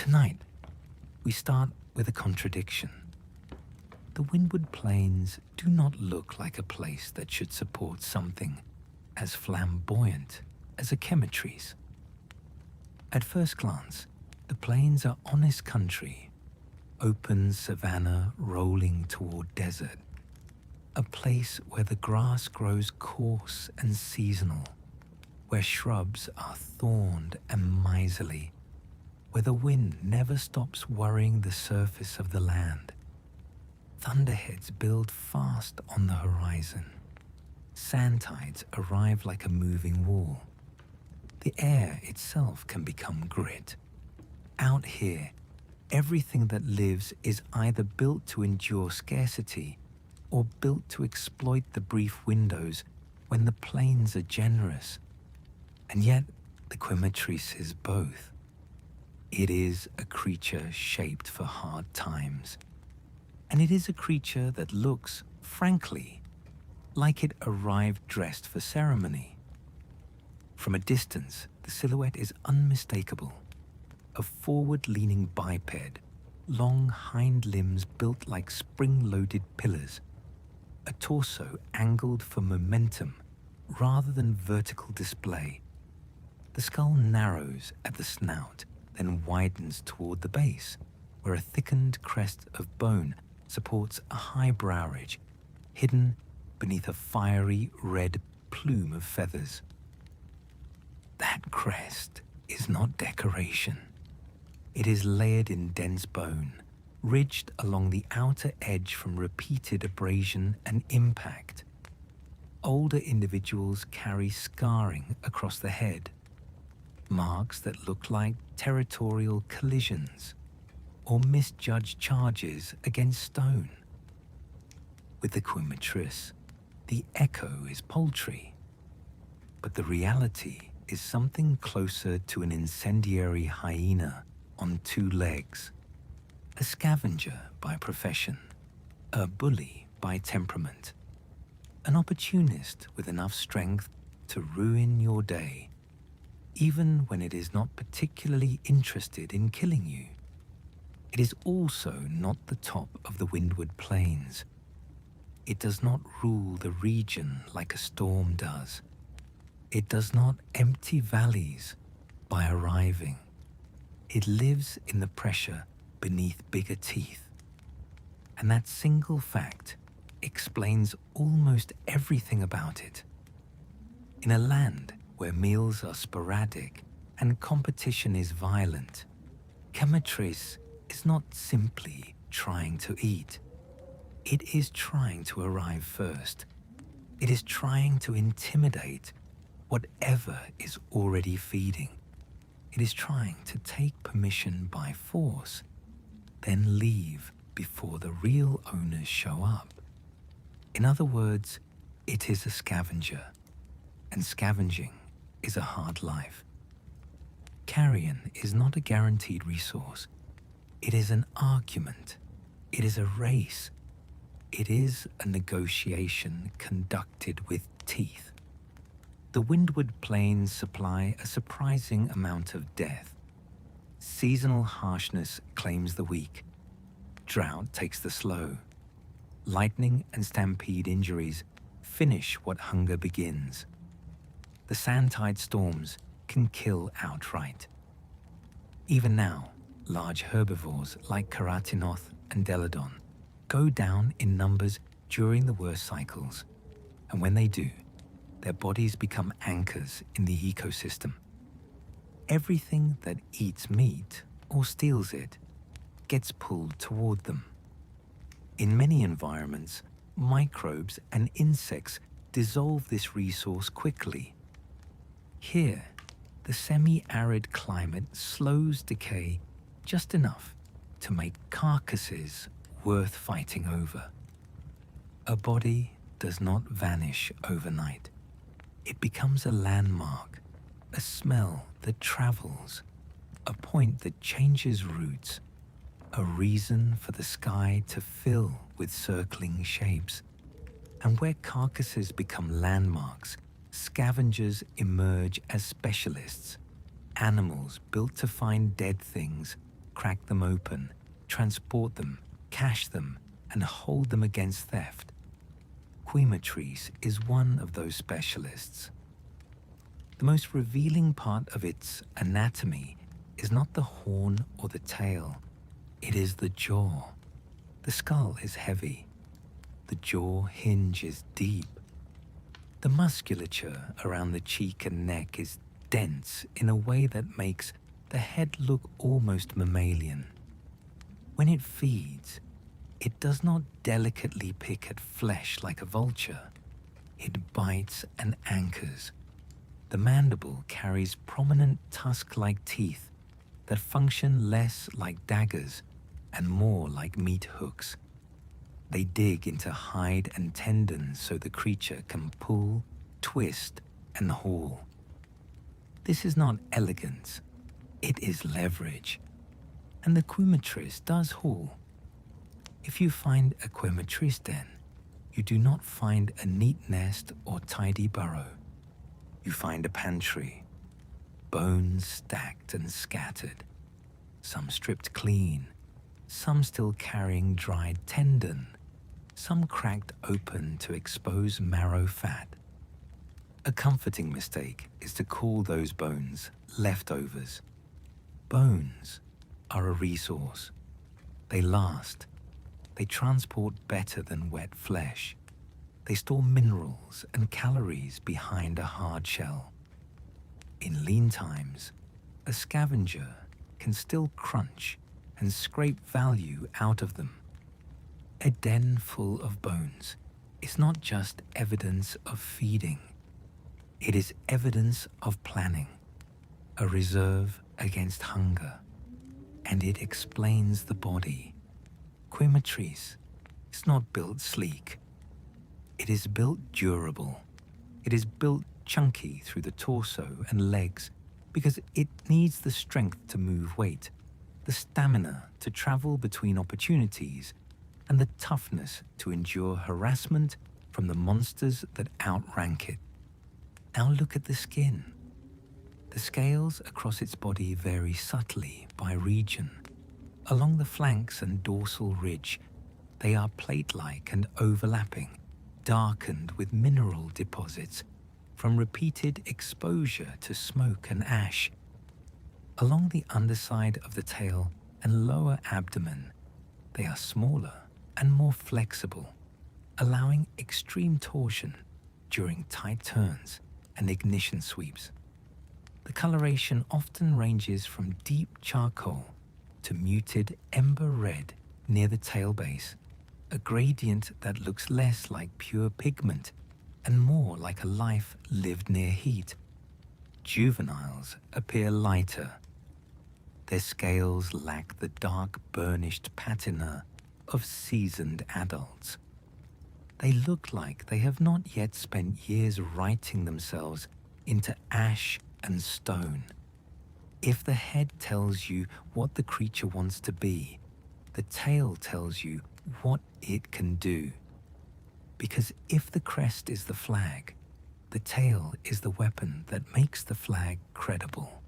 Tonight, we start with a contradiction. The Windward Plains do not look like a place that should support something as flamboyant as a Quematrice. At first glance, the plains are honest country, open savanna rolling toward desert, a place where the grass grows coarse and seasonal, where shrubs are thorned and miserly, where the wind never stops worrying the surface of the land. Thunderheads build fast on the horizon. Sand tides arrive like a moving wall. The air itself can become grit. Out here, everything that lives is either built to endure scarcity or built to exploit the brief windows when the plains are generous. And yet, the Quematrice is both. It is a creature shaped for hard times. And it is a creature that looks, frankly, like it arrived dressed for ceremony. From a distance, the silhouette is unmistakable. A forward-leaning biped, long hind limbs built like spring-loaded pillars, a torso angled for momentum rather than vertical display. The skull narrows at the snout, then widens toward the base, where a thickened crest of bone supports a high brow ridge, hidden beneath a fiery red plume of feathers. That crest is not decoration. It is layered in dense bone, ridged along the outer edge from repeated abrasion and impact. Older individuals carry scarring across the head, marks that look like territorial collisions or misjudged charges against stone. With the Quematrice, the echo is paltry, but the reality is something closer to an incendiary hyena on two legs, a scavenger by profession, a bully by temperament, an opportunist with enough strength to ruin your day, even when it is not particularly interested in killing you. It is also not the top of the Windward Plains. It does not rule the region like a storm does. It does not empty valleys by arriving. It lives in the pressure beneath bigger teeth. And that single fact explains almost everything about it. In a land where meals are sporadic and competition is violent, Quematrice is not simply trying to eat. It is trying to arrive first. It is trying to intimidate whatever is already feeding. It is trying to take permission by force, then leave before the real owners show up. In other words, it is a scavenger, and scavenging is a hard life. Carrion is not a guaranteed resource. It is an argument. It is a race. It is a negotiation conducted with teeth. The Windward Plains supply a surprising amount of death. Seasonal harshness claims the weak. Drought takes the slow. Lightning and stampede injuries finish what hunger begins. The sand-tide storms can kill outright. Even now, large herbivores like Keratinoth and Deladon go down in numbers during the worst cycles, and when they do, their bodies become anchors in the ecosystem. Everything that eats meat or steals it gets pulled toward them. In many environments, microbes and insects dissolve this resource quickly. Here, the semi-arid climate slows decay just enough to make carcasses worth fighting over. A body does not vanish overnight. It becomes a landmark, a smell that travels, a point that changes routes, a reason for the sky to fill with circling shapes. And where carcasses become landmarks, scavengers emerge as specialists, animals built to find dead things crack them open, transport them, cache them, and hold them against theft. Quematrice is one of those specialists. The most revealing part of its anatomy is not the horn or the tail, it is the jaw. The skull is heavy. The jaw hinge is deep. The musculature around the cheek and neck is dense in a way that makes the head look almost mammalian. When it feeds, it does not delicately pick at flesh like a vulture. It bites and anchors. The mandible carries prominent tusk-like teeth that function less like daggers and more like meat hooks. They dig into hide and tendons so the creature can pull, twist, and haul. This is not elegance, it is leverage. And the Quematrice does haul. If you find a Quematrice den, you do not find a neat nest or tidy burrow. You find a pantry, bones stacked and scattered, some stripped clean, some still carrying dried tendon, some cracked open to expose marrow fat. A comforting mistake is to call those bones leftovers. Bones are a resource. They last. They transport better than wet flesh. They store minerals and calories behind a hard shell. In lean times, a scavenger can still crunch and scrape value out of them. A den full of bones is not just evidence of feeding. It is evidence of planning, a reserve against hunger, and it explains the body. Quematrice is not built sleek. It is built durable. It is built chunky through the torso and legs because it needs the strength to move weight, the stamina to travel between opportunities, and the toughness to endure harassment from the monsters that outrank it. Now look at the skin. The scales across its body vary subtly by region. Along the flanks and dorsal ridge, they are plate-like and overlapping, darkened with mineral deposits from repeated exposure to smoke and ash. Along the underside of the tail and lower abdomen, they are smaller and more flexible, allowing extreme torsion during tight turns and ignition sweeps. The coloration often ranges from deep charcoal to muted ember red near the tail base, a gradient that looks less like pure pigment and more like a life lived near heat. Juveniles appear lighter. Their scales lack the dark burnished patina of seasoned adults. They look like they have not yet spent years writing themselves into ash and stone. If the head tells you what the creature wants to be, the tail tells you what it can do. Because if the crest is the flag, the tail is the weapon that makes the flag credible.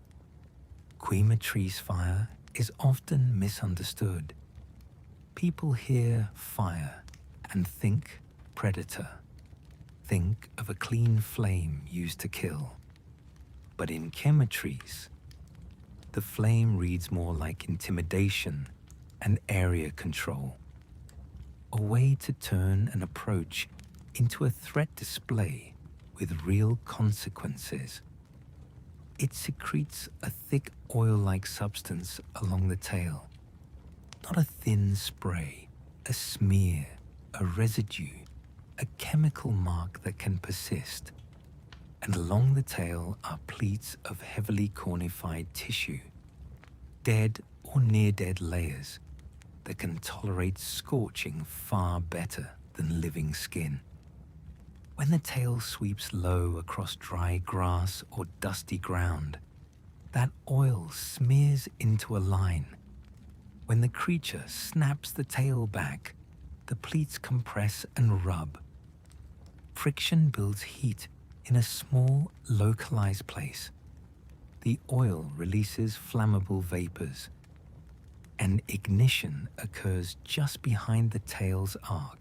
Quematrice fire is often misunderstood. People hear fire and think predator. Think of a clean flame used to kill. But in Quematrice, the flame reads more like intimidation and area control, a way to turn an approach into a threat display with real consequences. It secretes a thick oil-like substance along the tail, not a thin spray, a smear, a residue, a chemical mark that can persist. And along the tail are pleats of heavily cornified tissue, dead or near-dead layers that can tolerate scorching far better than living skin. When the tail sweeps low across dry grass or dusty ground, that oil smears into a line. When the creature snaps the tail back, the pleats compress and rub. Friction builds heat in a small, localized place. The oil releases flammable vapors. and ignition occurs just behind the tail's arc,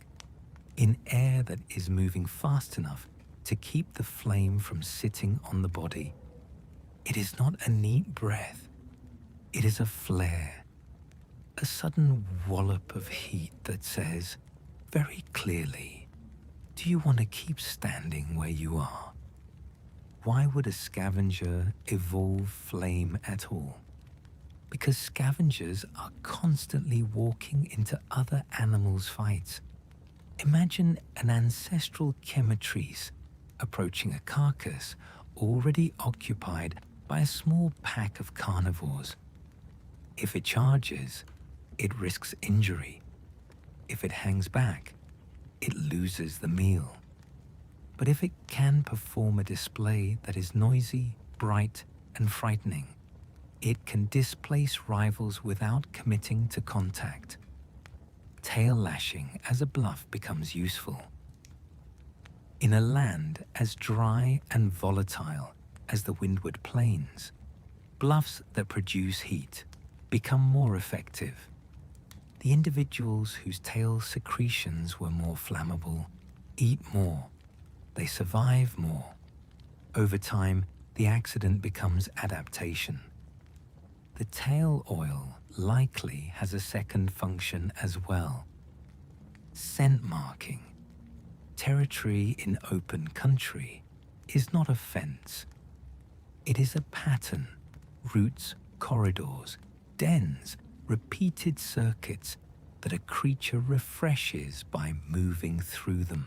in air that is moving fast enough to keep the flame from sitting on the body. It is not a neat breath. It is a flare, a sudden wallop of heat that says, very clearly, do you want to keep standing where you are? Why would a scavenger evolve flame at all? Because scavengers are constantly walking into other animals' fights. Imagine an ancestral Quematrice approaching a carcass already occupied by a small pack of carnivores. If it charges, it risks injury. If it hangs back, it loses the meal. But if it can perform a display that is noisy, bright, and frightening, it can displace rivals without committing to contact. Tail lashing as a bluff becomes useful. In a land as dry and volatile as the windward plains, bluffs that produce heat become more effective. The individuals whose tail secretions were more flammable eat more. They survive more. Over time, the accident becomes adaptation. The tail oil likely has a second function as well. Scent marking. Territory in open country is not a fence. It is a pattern, routes, corridors, dens, repeated circuits that a creature refreshes by moving through them.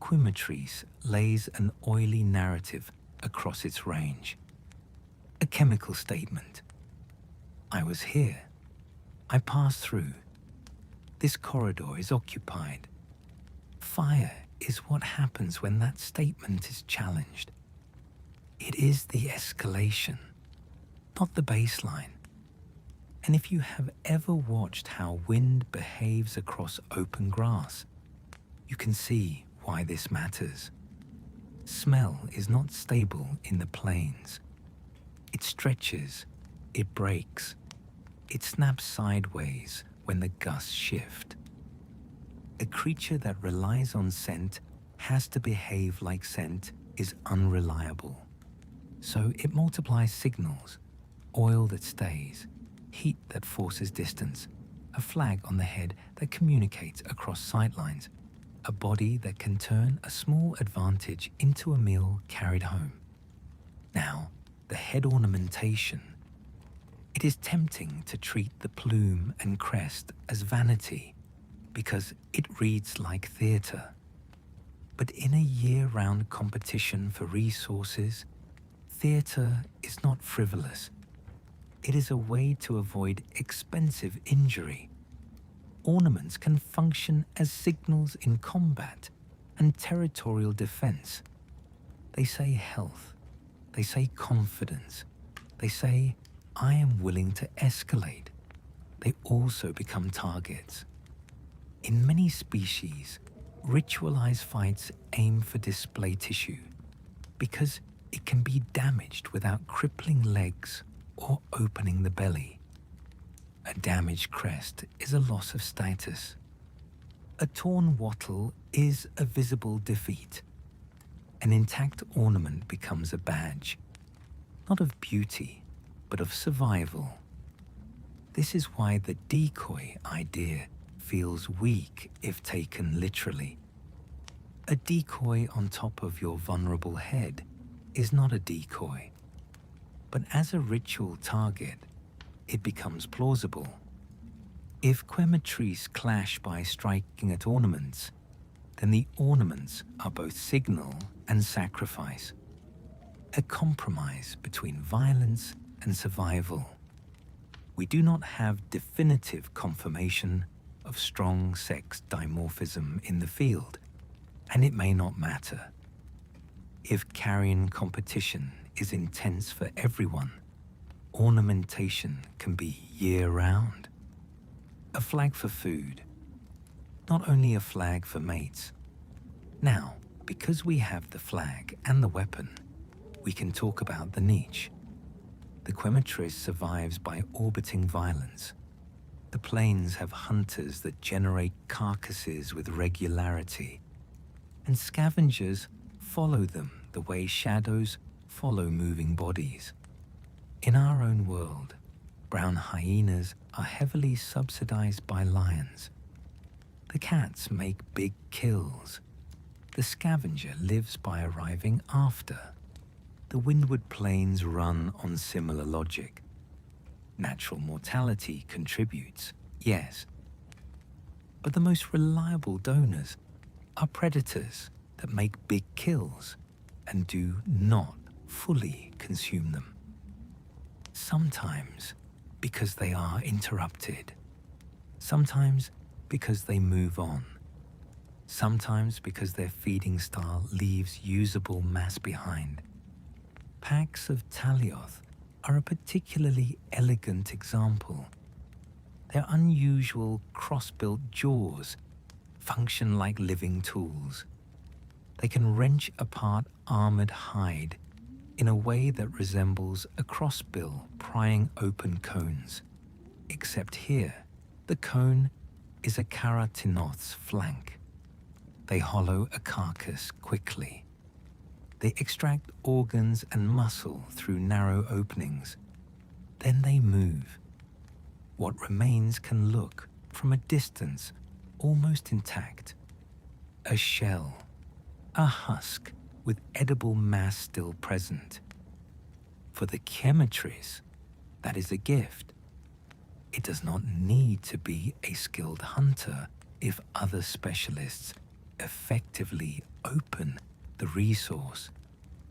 Quematrice lays an oily narrative across its range. A chemical statement. I was here. I passed through. This corridor is occupied. Fire is what happens when that statement is challenged. It is the escalation, not the baseline. And if you have ever watched how wind behaves across open grass, you can see why this matters. Smell is not stable in the plains. It stretches, it breaks, it snaps sideways when the gusts shift. A creature that relies on scent has to behave like scent is unreliable. So it multiplies signals, oil that stays, heat that forces distance, a flag on the head that communicates across sightlines, a body that can turn a small advantage into a meal carried home. Now, the head ornamentation. It is tempting to treat the plume and crest as vanity because it reads like theatre. But in a year-round competition for resources, theatre is not frivolous. It is a way to avoid expensive injury. Ornaments can function as signals in combat and territorial defense. They say health. They say confidence. They say, I am willing to escalate. They also become targets. In many species, ritualized fights aim for display tissue because it can be damaged without crippling legs or opening the belly. A damaged crest is a loss of status. A torn wattle is a visible defeat. An intact ornament becomes a badge, not of beauty, but of survival. This is why the decoy idea feels weak if taken literally. A decoy on top of your vulnerable head is not a decoy, but as a ritual target, it becomes plausible. If Quematrice clash by striking at ornaments, then the ornaments are both signal and sacrifice, a compromise between violence and survival. We do not have definitive confirmation of strong sex dimorphism in the field, and it may not matter. If carrion competition is intense for everyone, ornamentation can be year-round. A flag for food, not only a flag for mates. Now, because we have the flag and the weapon, we can talk about the niche. The Quematrice survives by orbiting violence, The plains have hunters that generate carcasses with regularity, and scavengers follow them the way shadows follow moving bodies. In our own world, brown hyenas are heavily subsidized by lions. The cats make big kills. The scavenger lives by arriving after. The windward plains run on similar logic. Natural mortality contributes, yes, but the most reliable donors are predators that make big kills and do not fully consume them. Sometimes because they are interrupted, sometimes because they move on, sometimes because their feeding style leaves usable mass behind. Packs of Talioth are a particularly elegant example. Their unusual cross-built jaws function like living tools. They can wrench apart armored hide in a way that resembles a crossbill prying open cones, except here, the cone is a Caratinoth's flank. They hollow a carcass quickly. They extract organs and muscle through narrow openings. Then they move. What remains can look, from a distance, almost intact. A shell, a husk with edible mass still present. For the Quematrice, that is a gift. It does not need to be a skilled hunter if other specialists effectively open the resource.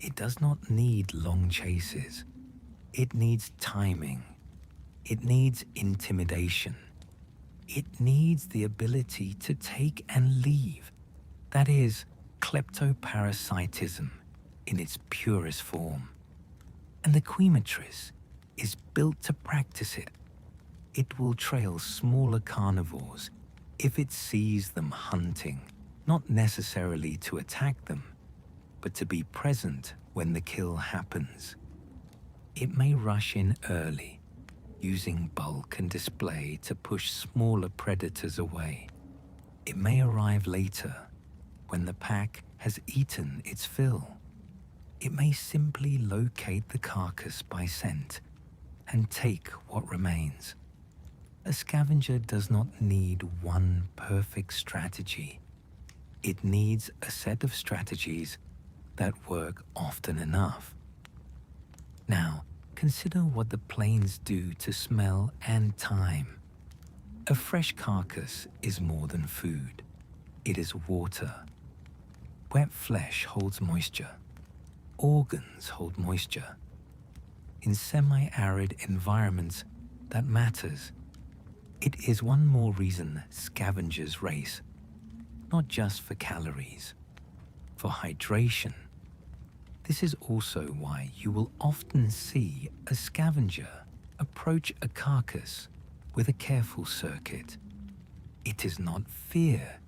It does not need long chases. It needs timing. It needs intimidation. It needs the ability to take and leave. That is kleptoparasitism in its purest form. And the Quematrice is built to practice it. It will trail smaller carnivores if it sees them hunting, not necessarily to attack them, but to be present when the kill happens. It may rush in early, using bulk and display to push smaller predators away. It may arrive later, when the pack has eaten its fill. It may simply locate the carcass by scent and take what remains. A scavenger does not need one perfect strategy. It needs a set of strategies that work often enough. Now, consider what the plains do to smell and time. A fresh carcass is more than food. It is water. Wet flesh holds moisture. Organs hold moisture. In semi-arid environments, that matters. It is one more reason scavengers race, not just for calories, for hydration. This is also why you will often see a scavenger approach a carcass with a careful circuit. It is not fear,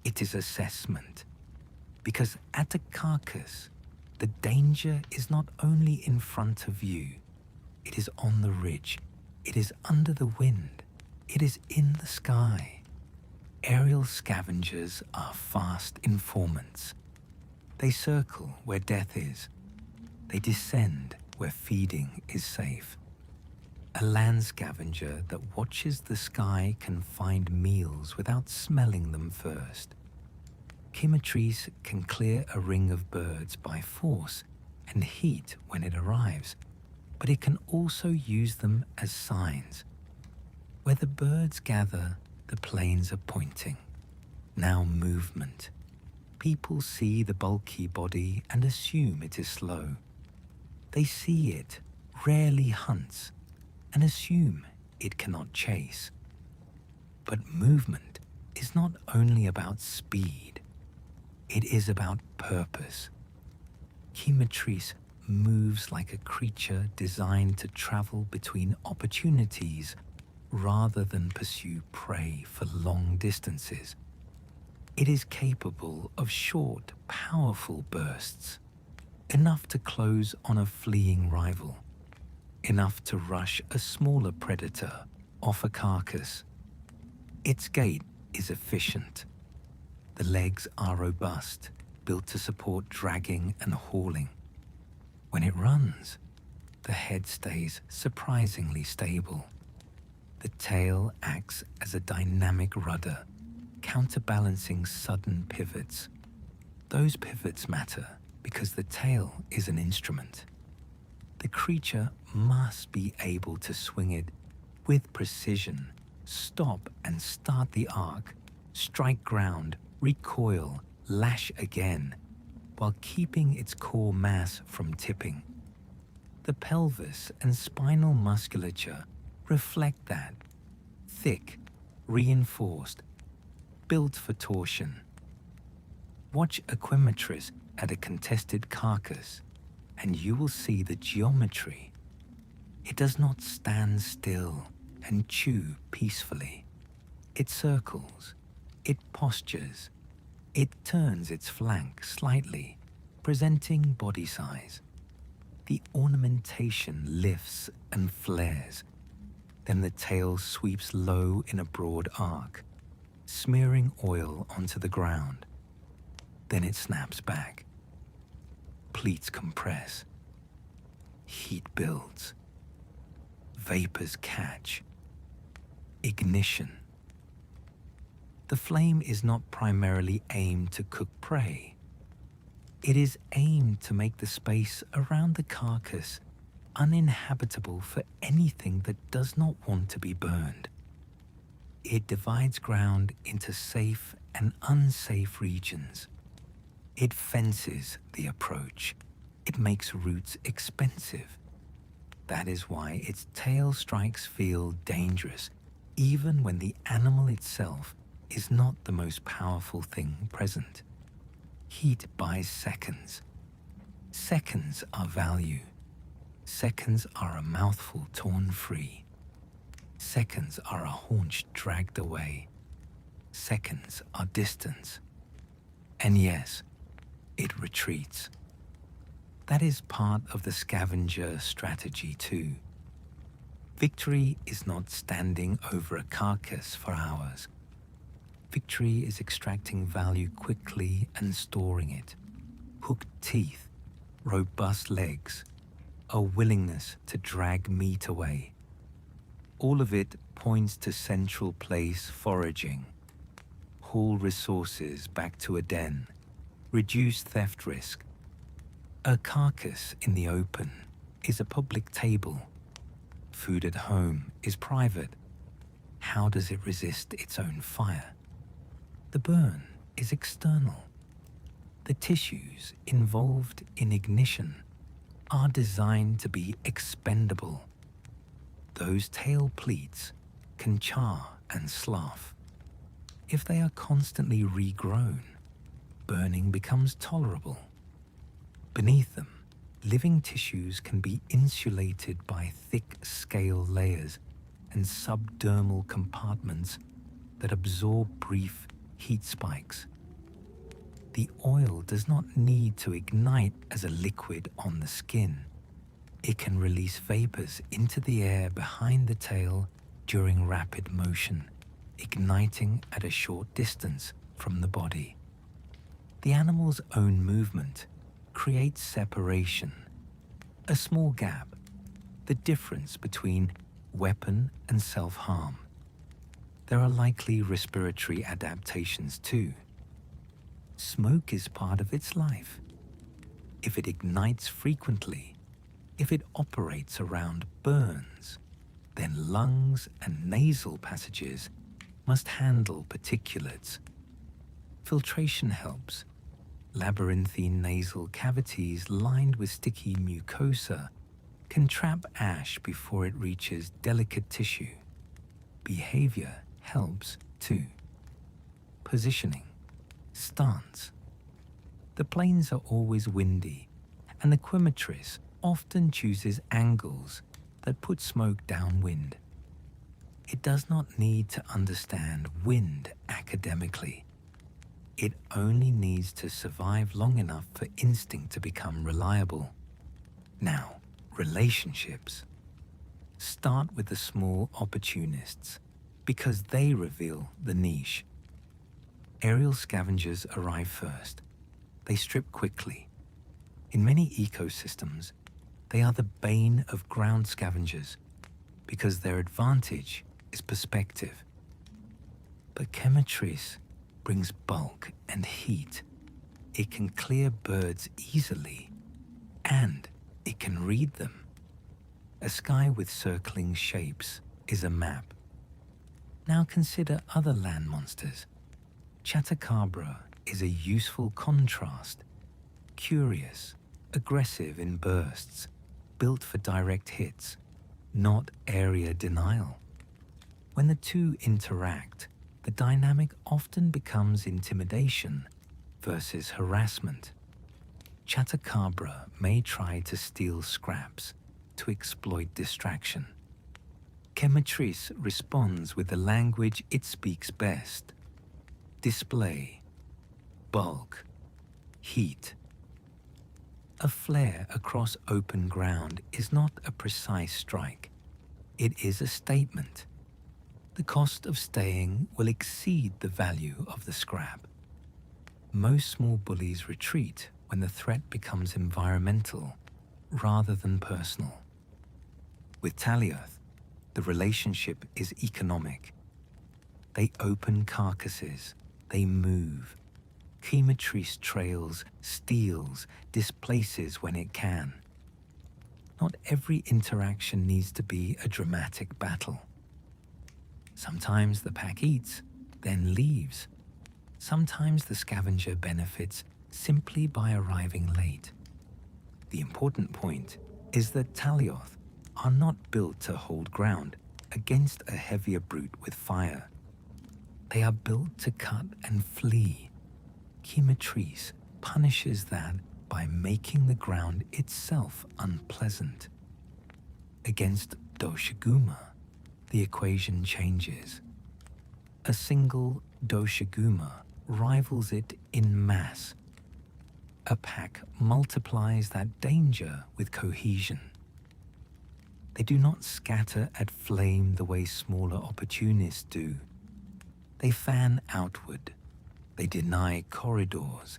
it is assessment. Because at a carcass, the danger is not only in front of you, it is on the ridge, it is under the wind, it is in the sky. Aerial scavengers are fast informants. They circle where death is. They descend where feeding is safe. A land scavenger that watches the sky can find meals without smelling them first. Quematrice can clear a ring of birds by force and heat when it arrives, but it can also use them as signs. Where the birds gather, the plains are pointing. Now movement. People see the bulky body and assume it is slow. They see it, rarely hunts, and assume it cannot chase. But movement is not only about speed, it is about purpose. Quematrice moves like a creature designed to travel between opportunities rather than pursue prey for long distances. It is capable of short, powerful bursts, enough to close on a fleeing rival, enough to rush a smaller predator off a carcass, Its gait is efficient. The legs are robust, built to support dragging and hauling. When it runs, the head stays surprisingly stable. The tail acts as a dynamic rudder, counterbalancing sudden pivots. Those pivots matter because the tail is an instrument. The creature must be able to swing it with precision, stop and start the arc, strike ground, recoil, lash again, while keeping its core mass from tipping. The pelvis and spinal musculature reflect that. Thick, reinforced, built for torsion. Watch a Quematrice at a contested carcass, and you will see the geometry. It does not stand still and chew peacefully. It circles, it postures, it turns its flank slightly, presenting body size. The ornamentation lifts and flares. Then the tail sweeps low in a broad arc, smearing oil onto the ground. Then it snaps back. Pleats compress. Heat builds. Vapors catch. Ignition. The flame is not primarily aimed to cook prey. It is aimed to make the space around the carcass uninhabitable for anything that does not want to be burned. It divides ground into safe and unsafe regions. It fences the approach. It makes routes expensive. That is why its tail strikes feel dangerous, even when the animal itself is not the most powerful thing present. Heat buys seconds. Seconds are value. Seconds are a mouthful torn free. Seconds are a haunch dragged away. Seconds are distance. And yes, it retreats. That is part of the scavenger strategy too. Victory is not standing over a carcass for hours. Victory is extracting value quickly and storing it. Hooked teeth, robust legs, a willingness to drag meat away. All of it points to central place foraging. Haul resources back to a den. Reduce theft risk. A carcass in the open is a public table. Food at home is private. How does it resist its own fire? The burn is external. The tissues involved in ignition are designed to be expendable. Those tail pleats can char and slough. If they are constantly regrown, burning becomes tolerable. Beneath them, living tissues can be insulated by thick scale layers and subdermal compartments that absorb brief heat spikes. The oil does not need to ignite as a liquid on the skin. It can release vapors into the air behind the tail during rapid motion, igniting at a short distance from the body. The animal's own movement creates separation, a small gap, the difference between weapon and self-harm. There are likely respiratory adaptations too. Smoke is part of its life. If it ignites frequently, if it operates around burns, then lungs and nasal passages must handle particulates. Filtration helps. Labyrinthine nasal cavities lined with sticky mucosa can trap ash before it reaches delicate tissue. Behavior helps too. Positioning, stance. The plains are always windy, and the Quematrice often chooses angles that put smoke downwind. It does not need to understand wind academically. It only needs to survive long enough for instinct to become reliable. Now, relationships. Start with the small opportunists. because they reveal the niche. Aerial scavengers arrive first. They strip quickly. In many ecosystems, they are the bane of ground scavengers because their advantage is perspective. But Quematrice brings bulk and heat. It can clear birds easily, and it can read them. A sky with circling shapes is a map. Now consider other land monsters. Chupacabra is a useful contrast. Curious, aggressive in bursts, built for direct hits, not area denial. When the two interact, the dynamic often becomes intimidation versus harassment. Chupacabra may try to steal scraps to exploit distraction. Quematrice responds with the language it speaks best: display, bulk, heat. A flare across open ground is not a precise strike. It is a statement. The cost of staying will exceed the value of the scrap. Most small bullies retreat when the threat becomes environmental rather than personal. With Talioth, the relationship is economic. They open carcasses, they move. Quematrice trails, steals, displaces when it can. Not every interaction needs to be a dramatic battle. Sometimes the pack eats, then leaves. Sometimes the scavenger benefits simply by arriving late. The important point is that Talioth are not built to hold ground against a heavier brute with fire. They are built to cut and flee. Quematrice punishes that by making the ground itself unpleasant. Against Doshiguma, the equation changes. A single Doshiguma rivals it in mass. A pack multiplies that danger with cohesion. They do not scatter at flame the way smaller opportunists do. They fan outward. They deny corridors.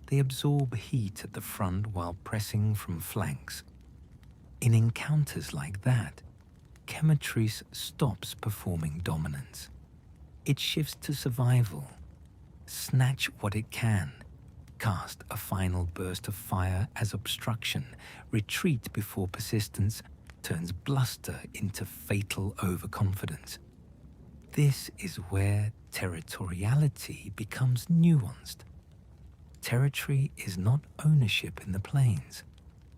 They absorb heat at the front while pressing from flanks. In encounters like that, Quematrice stops performing dominance. It shifts to survival. Snatch what it can. Cast a final burst of fire as obstruction. Retreat before persistence turns bluster into fatal overconfidence. This is where territoriality becomes nuanced. Territory is not ownership in the plains.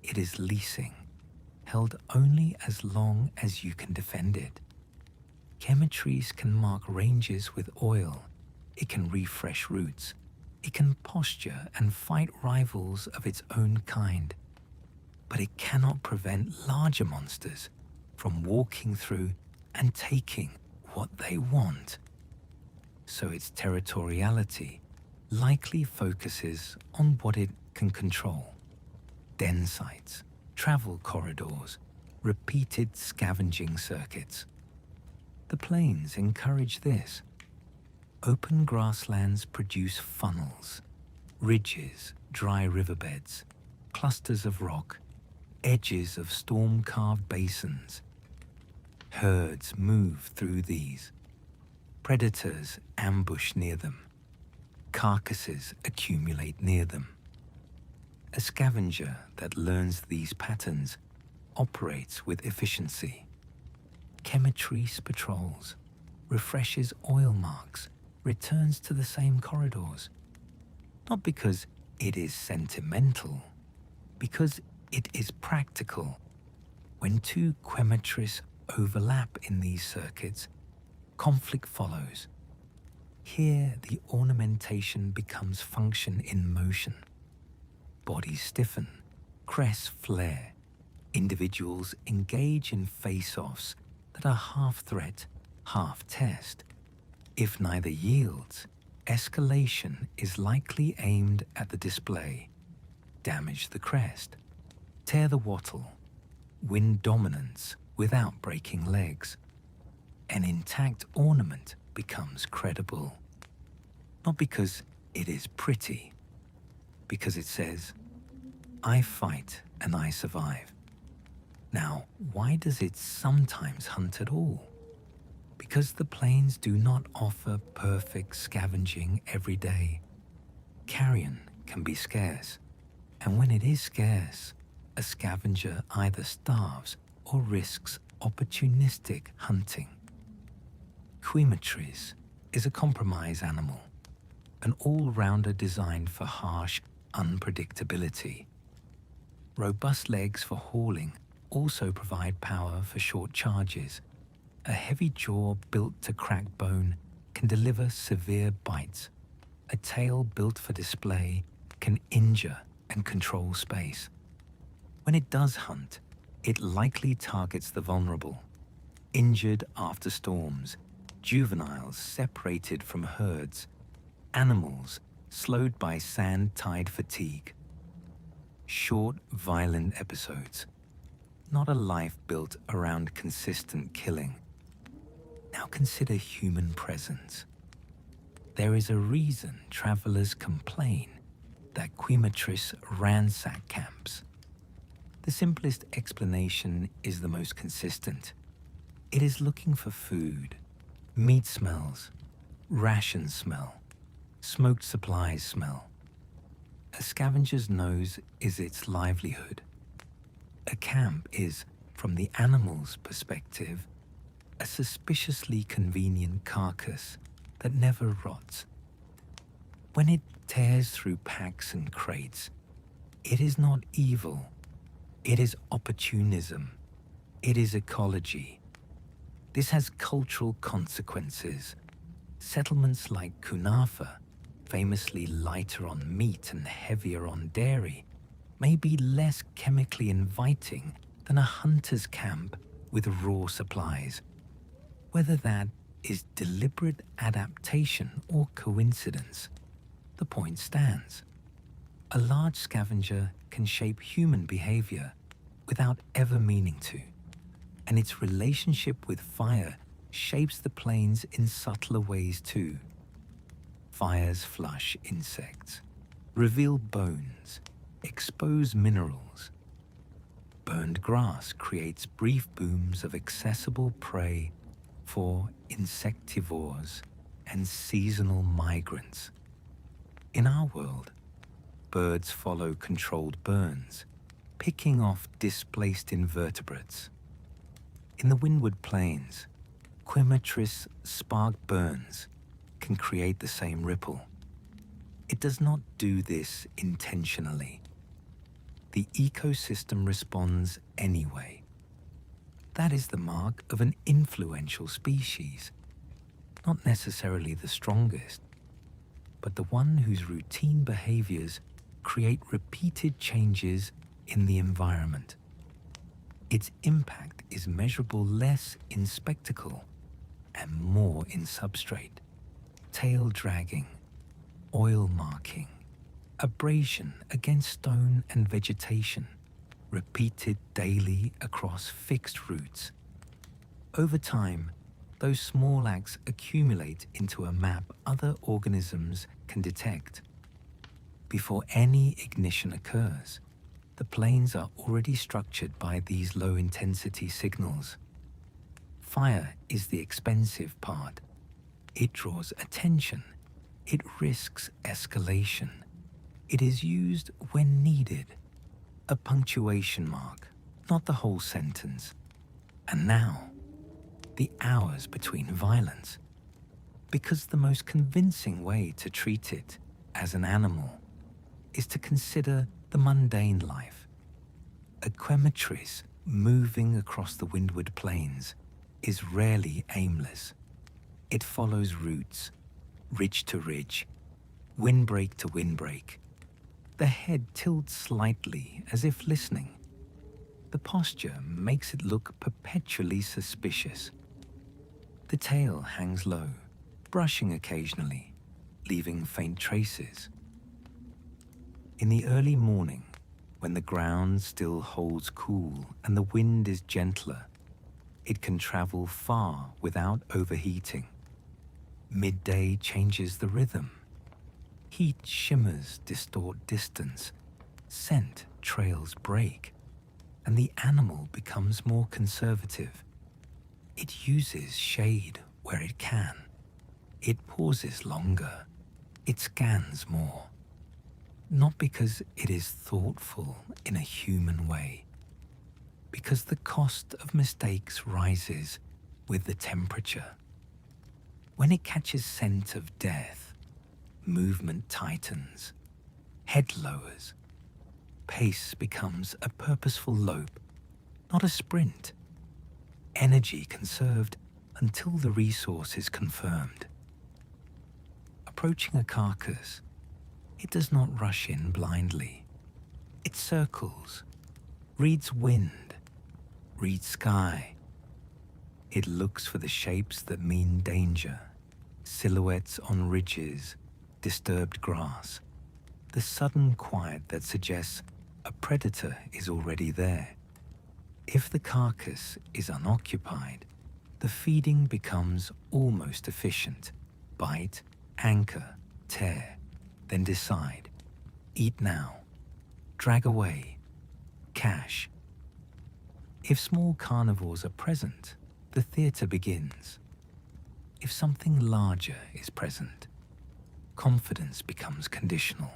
It is leasing, held only as long as you can defend it. Quematrice can mark ranges with oil. It can refresh routes. It can posture and fight rivals of its own kind. But it cannot prevent larger monsters from walking through and taking what they want. So its territoriality likely focuses on what it can control. Den sites, travel corridors, repeated scavenging circuits. The plains encourage this. Open grasslands produce funnels, ridges, dry riverbeds, clusters of rock, edges of storm-carved basins. Herds move through these. Predators ambush near them. Carcasses accumulate near them. A scavenger that learns these patterns operates with efficiency. Quematrice patrols, refreshes oil marks, returns to the same corridors. Not because it is sentimental, because it is practical. When two Quematrice overlap in these circuits, conflict follows. Here, the ornamentation becomes function in motion. Bodies stiffen, crests flare. Individuals engage in face-offs that are half threat, half test. If neither yields, escalation is likely aimed at the display. Damage the crest, tear the wattle, win dominance without breaking legs. an intact ornament becomes credible. Not because it is pretty, because it says, I fight and I survive. Now, why does it sometimes hunt at all? Because the plains do not offer perfect scavenging every day. Carrion can be scarce, and when it is scarce, a scavenger either starves or risks opportunistic hunting. Quematrice is a compromise animal, an all-rounder designed for harsh unpredictability. Robust legs for hauling also provide power for short charges. A heavy jaw built to crack bone can deliver severe bites. A tail built for display can injure and control space. When it does hunt, it likely targets the vulnerable, injured after storms, juveniles separated from herds, animals slowed by sand-tide fatigue. Short, violent episodes, not a life built around consistent killing. Now consider human presence. There is a reason travelers complain that Quematrice ransack camps. The simplest explanation is the most consistent. It is looking for food, meat smells, ration smell, smoked supplies smell. A scavenger's nose is its livelihood. A camp is, from the animal's perspective, a suspiciously convenient carcass that never rots. When it tears through packs and crates, it is not evil. It is opportunism. It is ecology. This has cultural consequences. Settlements like Kunafa, famously lighter on meat and heavier on dairy, may be less chemically inviting than a hunter's camp with raw supplies. Whether that is deliberate adaptation or coincidence, the point stands. A large scavenger can shape human behavior without ever meaning to, and its relationship with fire shapes the plains in subtler ways too. Fires flush insects, reveal bones, expose minerals. Burned grass creates brief booms of accessible prey for insectivores and seasonal migrants. In our world, birds follow controlled burns, picking off displaced invertebrates. In the windward plains, Quematrice spark burns can create the same ripple. It does not do this intentionally. The ecosystem responds anyway. That is the mark of an influential species, not necessarily the strongest, but the one whose routine behaviors create repeated changes in the environment. Its impact is measurable less in spectacle and more in substrate. Tail dragging, oil marking, abrasion against stone and vegetation, repeated daily across fixed routes. Over time, those small acts accumulate into a map other organisms can detect. Before any ignition occurs, the plains are already structured by these low-intensity signals. Fire is the expensive part. It draws attention. It risks escalation. It is used when needed. A punctuation mark, not the whole sentence. And now, the hours between violence. Because the most convincing way to treat it as an animal is to consider the mundane life. A Quematrice moving across the windward plains is rarely aimless. It follows routes, ridge to ridge, windbreak to windbreak. The head tilts slightly as if listening. The posture makes it look perpetually suspicious. The tail hangs low, brushing occasionally, leaving faint traces. In the early morning, when the ground still holds cool and the wind is gentler, It can travel far without overheating. Midday changes the rhythm. Heat shimmers distort distance, scent trails break, and the animal becomes more conservative. It uses shade where it can. It pauses longer. It scans more. Not because it is thoughtful in a human way, because the cost of mistakes rises with the temperature. When it catches scent of death, movement tightens, head lowers, pace becomes a purposeful lope, not a sprint. Energy conserved until the resource is confirmed. Approaching a carcass, it does not rush in blindly. It circles, reads wind, reads sky. It looks for the shapes that mean danger, silhouettes on ridges, disturbed grass, the sudden quiet that suggests a predator is already there. If the carcass is unoccupied, the feeding becomes almost efficient. Bite, anchor, tear, then decide. Eat now. Drag away. Cache. If small carnivores are present, the theater begins. If something larger is present, confidence becomes conditional.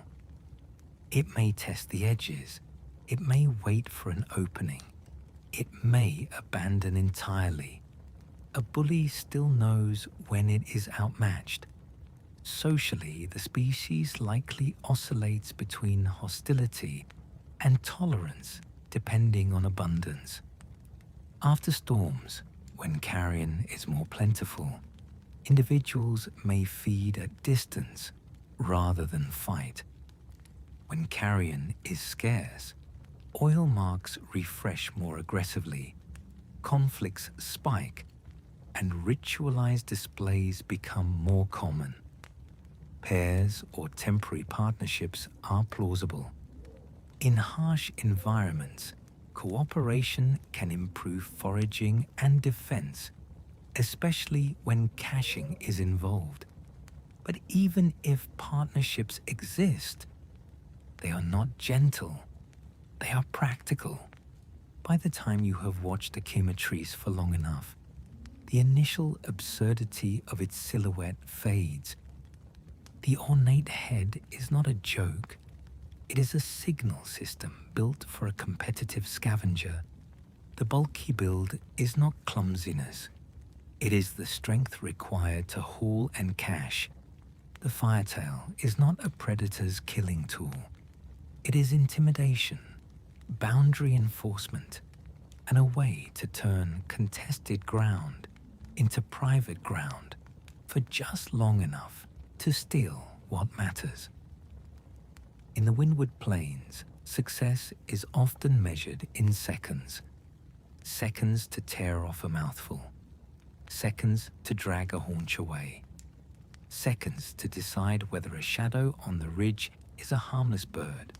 It may test the edges. It may wait for an opening. It may abandon entirely. A bully still knows when it is outmatched. Socially, the species likely oscillates between hostility and tolerance depending on abundance. After storms, when carrion is more plentiful, individuals may feed at distance rather than fight. When carrion is scarce, oil marks refresh more aggressively, conflicts spike, and ritualized displays become more common. Pairs or temporary partnerships are plausible. In harsh environments, cooperation can improve foraging and defense, especially when caching is involved. But even if partnerships exist, they are not gentle. They are practical. By the time you have watched a Quematrice for long enough, the initial absurdity of its silhouette fades. The ornate head is not a joke. It is a signal system built for a competitive scavenger. The bulky build is not clumsiness. It is the strength required to haul and cache. The firetail is not a predator's killing tool. It is intimidation, boundary enforcement, and a way to turn contested ground into private ground for just long enough to steal what matters. In the windward plains, success is often measured in seconds. Seconds to tear off a mouthful. Seconds to drag a haunch away. Seconds to decide whether a shadow on the ridge is a harmless bird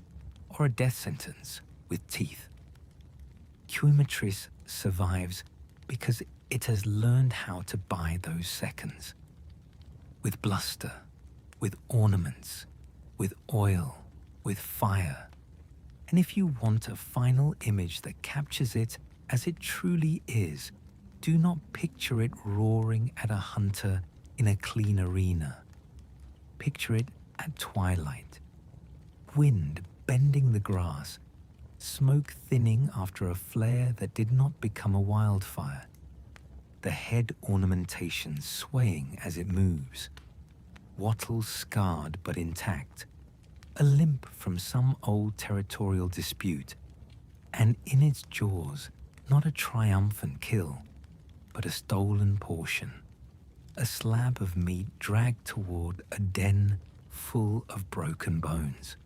or a death sentence with teeth. Quematrice survives because it has learned how to buy those seconds. With bluster, with ornaments, with oil, with fire. And if you want a final image that captures it as it truly is, do not picture it roaring at a hunter in a clean arena. Picture it at twilight. Wind bending the grass, smoke thinning after a flare that did not become a wildfire. The head ornamentation swaying as it moves. Wattles scarred but intact. A limp from some old territorial dispute. And in its jaws, not a triumphant kill, but a stolen portion. A slab of meat dragged toward a den full of broken bones.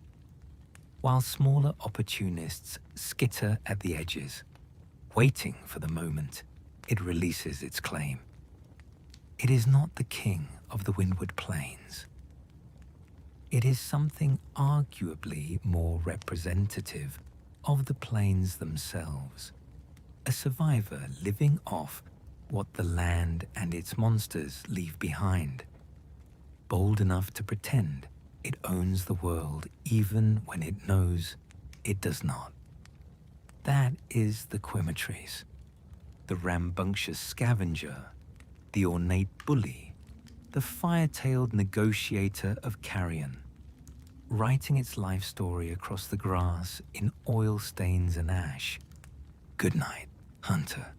While smaller opportunists skitter at the edges, waiting for the moment it releases its claim. It is not the king of the windward plains. It is something arguably more representative of the plains themselves, a survivor living off what the land and its monsters leave behind, bold enough to pretend it owns the world even when it knows it does not. That is the Quematrice, the rambunctious scavenger, the ornate bully, the fire-tailed negotiator of carrion, writing its life story across the grass in oil stains and ash. Good night, hunter.